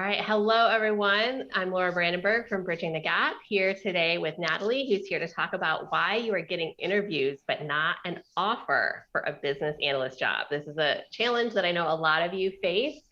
right. Hello, everyone. I'm Laura Brandenburg from Bridging the Gap, here today with Natalie, who's here to talk about why you are getting interviews but not an offer for a business analyst job. This is a challenge that I know a lot of you face.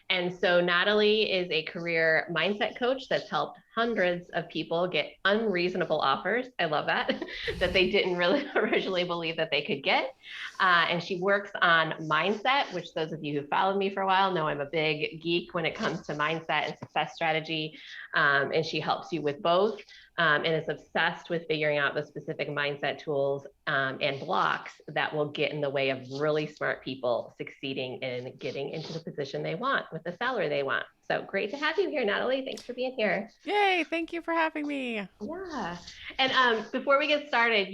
And so Natalie is a career mindset coach that's helped hundreds of people get unreasonable offers. I love that, that they didn't really originally believe that they could get. And she works on mindset, which those of you who followed me for a while know I'm a big geek when it comes to mindset and success strategy. And she helps you with both. And is obsessed with figuring out the specific mindset tools and blocks that will get in the way of really smart people succeeding in getting into the position they want with the salary they want. So great to have you here, Natalie. Thanks for being here. Yay, thank you for having me. Yeah. And before we get started,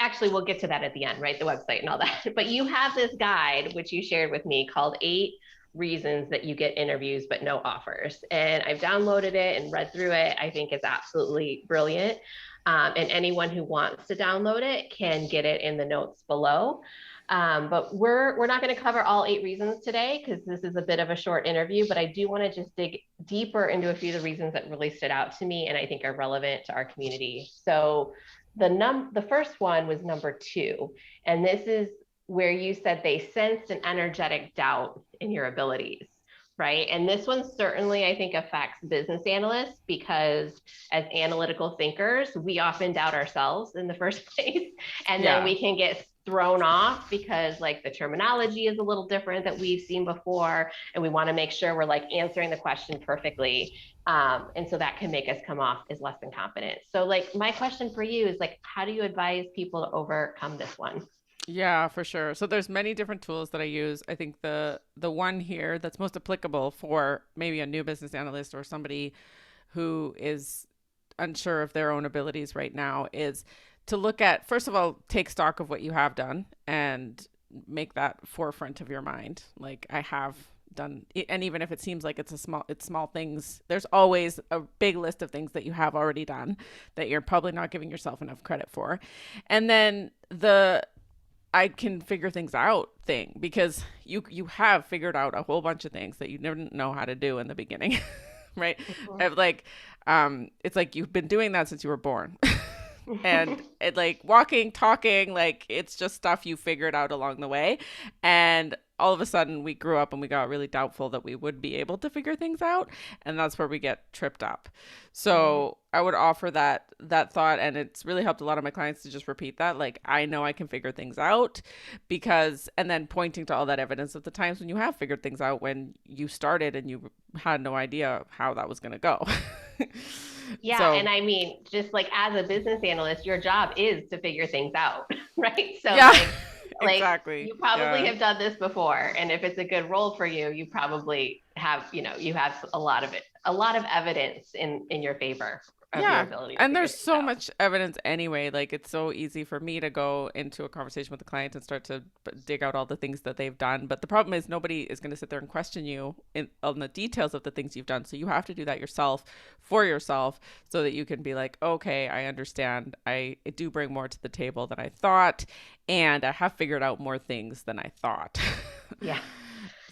actually, we'll get to that at the end, right? The website and all that. But you have this guide, which you shared with me called 8 reasons that you get interviews but no offers. And I've downloaded it and read through it. I think it's absolutely brilliant. And anyone who wants to download it can get it in the notes below. But we're not going to cover all 8 reasons today because this is a bit of a short interview, but I do want to just dig deeper into a few of the reasons that really stood out to me and I think are relevant to our community. So the first one was number 2, and this is where you said they sensed an energetic doubt in your abilities, right? And this one certainly, I think, affects business analysts because as analytical thinkers, we often doubt ourselves in the first place. And then Yeah. we can get thrown off because like the terminology is a little different that we've seen before. And we want to make sure we're like answering the question perfectly. And so that can make us come off as less than confident. So like my question for you is like, how do you advise people to overcome this one? Yeah, for sure. So there's many different tools that I use. I think the one here that's most applicable for maybe a new business analyst or somebody who is unsure of their own abilities right now is to look at, first of all, take stock of what you have done and make that forefront of your mind. Like I have done, and even if it seems like it's small things, there's always a big list of things that you have already done that you're probably not giving yourself enough credit for. And then the I can figure things out thing, because you have figured out a whole bunch of things that you didn't know how to do in the beginning. Right? Mhm. I've like it's like you've been doing that since you were born. And it like walking, talking, like it's just stuff you figured out along the way. And all of a sudden we grew up and we got really doubtful that we would be able to figure things out, and that's where we get tripped up. Mhm. So I would offer that thought, and it's really helped a lot of my clients to just repeat that, like I know I can figure things out, because and then pointing to all that evidence of the times when you have figured things out when you started and you had no idea how that was going to go. Yeah, and So I mean, just like as a business analyst, your job is to figure things out, right? So yeah. like Exactly. you probably Yeah. have done this before, and if it's a good role for you, you probably have, you have a lot of evidence in your favor of your Yeah. ability to And figure there's things so out. much evidence anyway. Like it's so easy for me to go into a conversation with a client and start to dig out all the things that they've done. But the problem is nobody is going to sit there and question you on the details of the things you've done. So you have to do that yourself for yourself so that you can be like, okay, I understand. I do bring more to the table than I thought. And I have figured out more things than I thought. Yeah.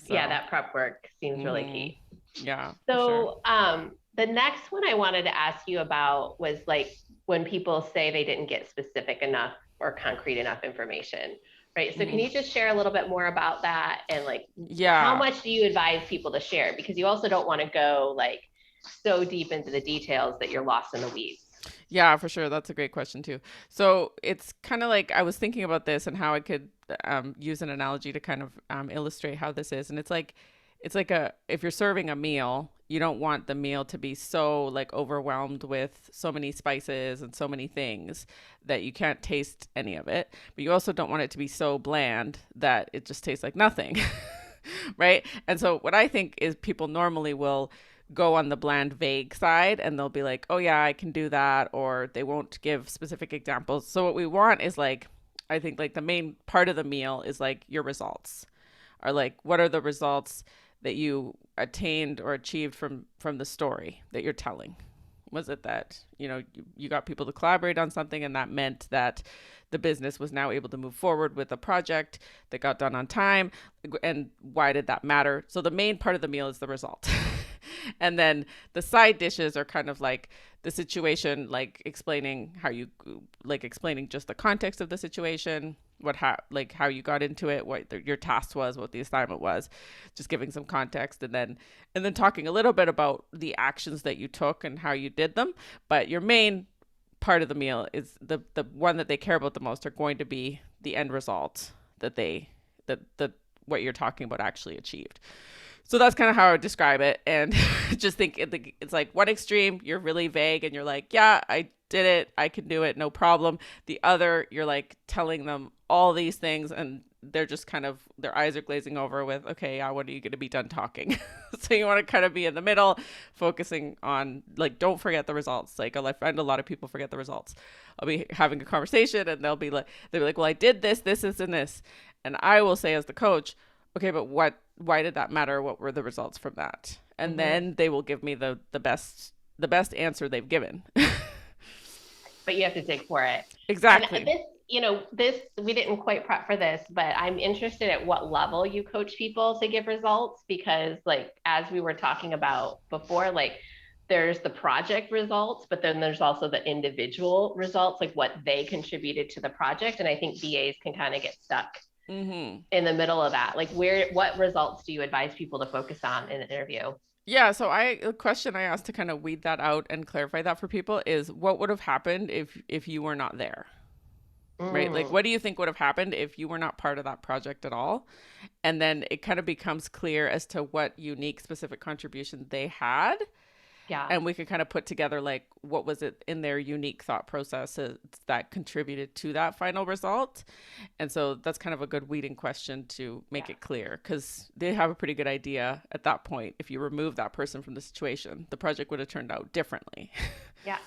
Yeah, So, that prep work seems really hmm, key. yeah, for sure. So, the next one I wanted to ask you about was like when people say they didn't get specific enough or concrete enough information, right? So, can Hmm. you just share a little bit more about that and like how Yeah. much do you advise people to share? Because you also don't want to go like so deep into the details that you're lost in the weeds. Yeah, for sure. That's a great question too. So it's kind of like I was thinking about this and how I could use an analogy to kind of illustrate how this is. And it's like a if you're serving a meal, you don't want the meal to be so like overwhelmed with so many spices and so many things that you can't taste any of it. But you also don't want it to be so bland that it just tastes like nothing. Right? And so what I think is people normally will go on the bland vague side and they'll be like, "Oh yeah, I can do that," or they won't give specific examples. So what we want is like I think like the main part of the meal is like your results. Are like what are the results that you attained or achieved from the story that you're telling? Was it that you got people to collaborate on something and that meant that the business was now able to move forward with a project that got done on time, and why did that matter? So the main part of the meal is the result. And then the side dishes are kind of like the situation, like explaining how you, like explaining just the context of the situation, like how you got into it, what your task was, what the assignment was, just giving some context, and then talking a little bit about the actions that you took and how you did them. But your main part of the meal is the one that they care about the most are going to be the end result that that what you're talking about actually achieved. So that's kind of how I would describe it. And just think it's like one extreme, you're really vague and you're like, yeah, I did it. I can do it. No problem. The other, you're like telling them all these things and they're just kind of, their eyes are glazing over with, okay, yeah, when are you going to be done talking? So you want to kind of be in the middle, focusing on, like, don't forget the results. Like, I find a lot of people forget the results. I'll be having a conversation and they'll be like, well, I did this, and this. And I will say as the coach, okay, but why did that matter? What were the results from that? And then they will give me the best answer they've given. But you have to dig for it. Exactly. And this, we didn't quite prep for this, but I'm interested at what level you coach people to give results, because like, as we were talking about before, like there's the project results, but then there's also the individual results, like what they contributed to the project. And I think BAs can kind of get stuck in the middle of that. Like what results do you advise people to focus on in an interview? Yeah, so a question I asked to kind of weed that out and clarify that for people is, what would have happened if you were not there? Right? Like, what do you think would have happened if you were not part of that project at all? And then it kind of becomes clear as to what unique specific contribution they had. Yeah. And we could kind of put together, like, what was it in their unique thought processes that contributed to that final result. And so that's kind of a good weeding question to make it clear, because they have a pretty good idea at that point. If you remove that person from the situation, the project would have turned out differently. Yeah.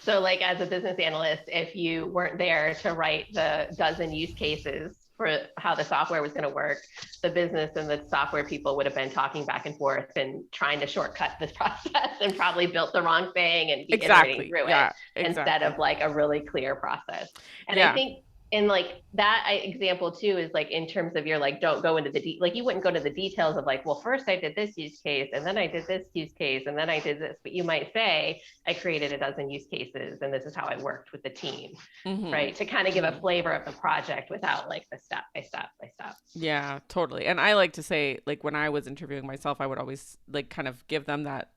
So like, as a business analyst, if you weren't there to write the dozen use cases for how the software was going to work, the business and the software people would have been talking back and forth and trying to shortcut this process and probably built the wrong thing and be iterating through it instead of like a really clear process. And I think, and like that example too is like, in terms of, you're like, don't go into like you wouldn't go to the details of like, well, first I did this use case and then I did this use case and then I did this, but you might say, I created a dozen use cases and this is how I worked with the team, right? To kind of give a flavor of the project without like the step by step by step. Yeah, totally. And I like to say, like, when I was interviewing myself, I would always like kind of give them that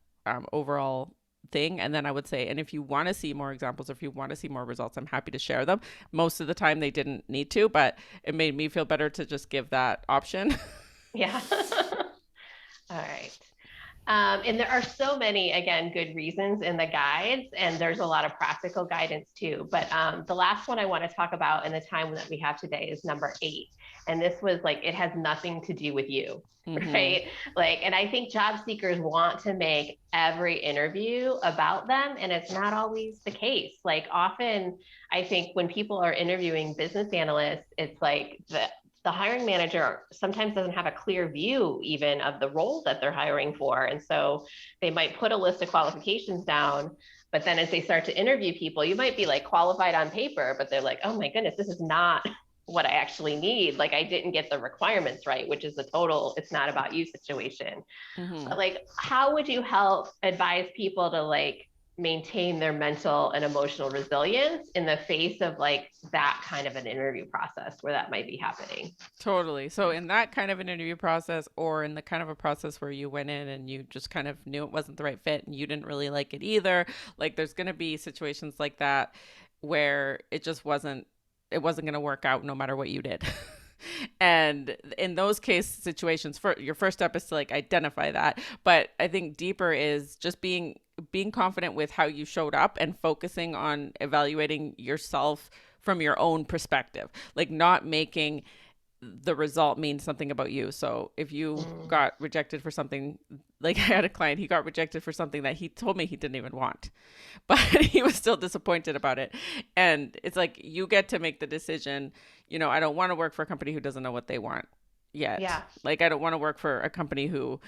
overall thing, and then I would say, and if you want to see more examples, or if you want to see more results, I'm happy to share them. Most of the time they didn't need to, but it made me feel better to just give that option. Yeah. All right. And there are so many, again, good reasons in the guides, and there's a lot of practical guidance too. But the last one I want to talk about in the time that we have today is number 8. And this was like, it has nothing to do with you, right? Like, and I think job seekers want to make every interview about them, and it's not always the case. Like, often I think when people are interviewing business analysts, it's like the hiring manager sometimes doesn't have a clear view even of the role that they're hiring for. And so they might put a list of qualifications down, but then as they start to interview people, you might be like qualified on paper, but they're like, oh my goodness, this is not what I actually need. Like, I didn't get the requirements right, which is a total, it's not about you situation. But like, how would you help advise people to like maintain their mental and emotional resilience in the face of like that kind of an interview process where that might be happening? Totally. So in that kind of an interview process, or in the kind of a process where you went in and you just kind of knew it wasn't the right fit and you didn't really like it either, like there's going to be situations like that where it wasn't going to work out no matter what you did. And in those situations, your first step is to like identify that. But I think deeper is just being confident with how you showed up and focusing on evaluating yourself from your own perspective, like not making the result mean something about you. So if you got rejected for something, like I had a client, he got rejected for something that he told me he didn't even want, but he was still disappointed about it. And it's like, you get to make the decision, I don't want to work for a company who doesn't know what they want yet. Yeah. Like, I don't want to work for a company who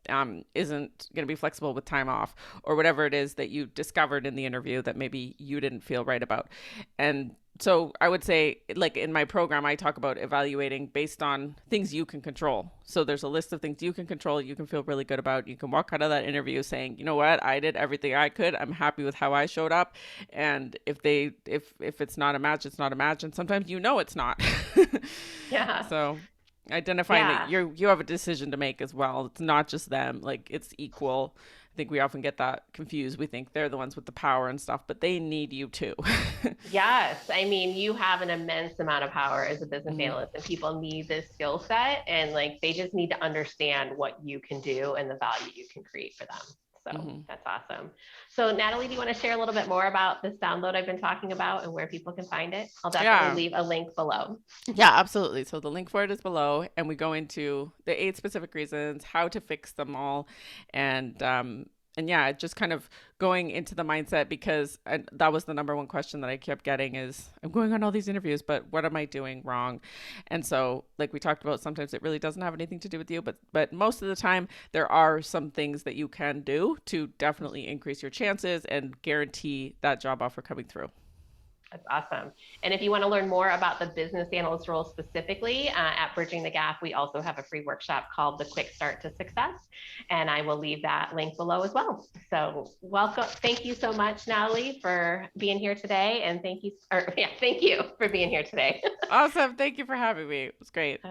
isn't going to be flexible with time off, or whatever it is that you discovered in the interview that maybe you didn't feel right about. And So I would say, like in my program, I talk about evaluating based on things you can control. So there's a list of things you can control, you can feel really good about. You can walk out of that interview saying, you know what, I did everything I could. I'm happy with how I showed up. And if it's not a match, it's not a match. And sometimes it's not. Yeah. So identifying that Yeah. you have a decision to make as well. It's not just them. Like it's equal. I think we often get that confused. We think they're the ones with the power and stuff, but they need you too. Yes. I mean, you have an immense amount of power as a business Hmm. analyst, and people need this skill set. And like, they just need to understand what you can do and the value you can create for them. So Hmm. that's awesome. So, Natalie, do you want to share a little bit more about this download I've been talking about and where people can find it? I'll definitely Yeah. leave a link below. Yeah, absolutely. So the link for it is below, and we go into the 8 specific reasons, how to fix them all, and yeah, just kind of going into the mindset because that was the number one question that I kept getting is I'm going on all these interviews, but what am I doing wrong? And so, like we talked about, sometimes it really doesn't have anything to do with you, but most of the time there are some things that you can do to definitely increase your chances and guarantee that job offer coming through. That's awesome. And if you want to learn more about the business analyst role specifically at Bridging the Gap, we also have a free workshop called the Quick Start to Success. And I will leave that link below as well. So welcome. Thank you so much, Natalie, for being here today. And thank you, thank you for being here today. Awesome. Thank you for having me. It was great.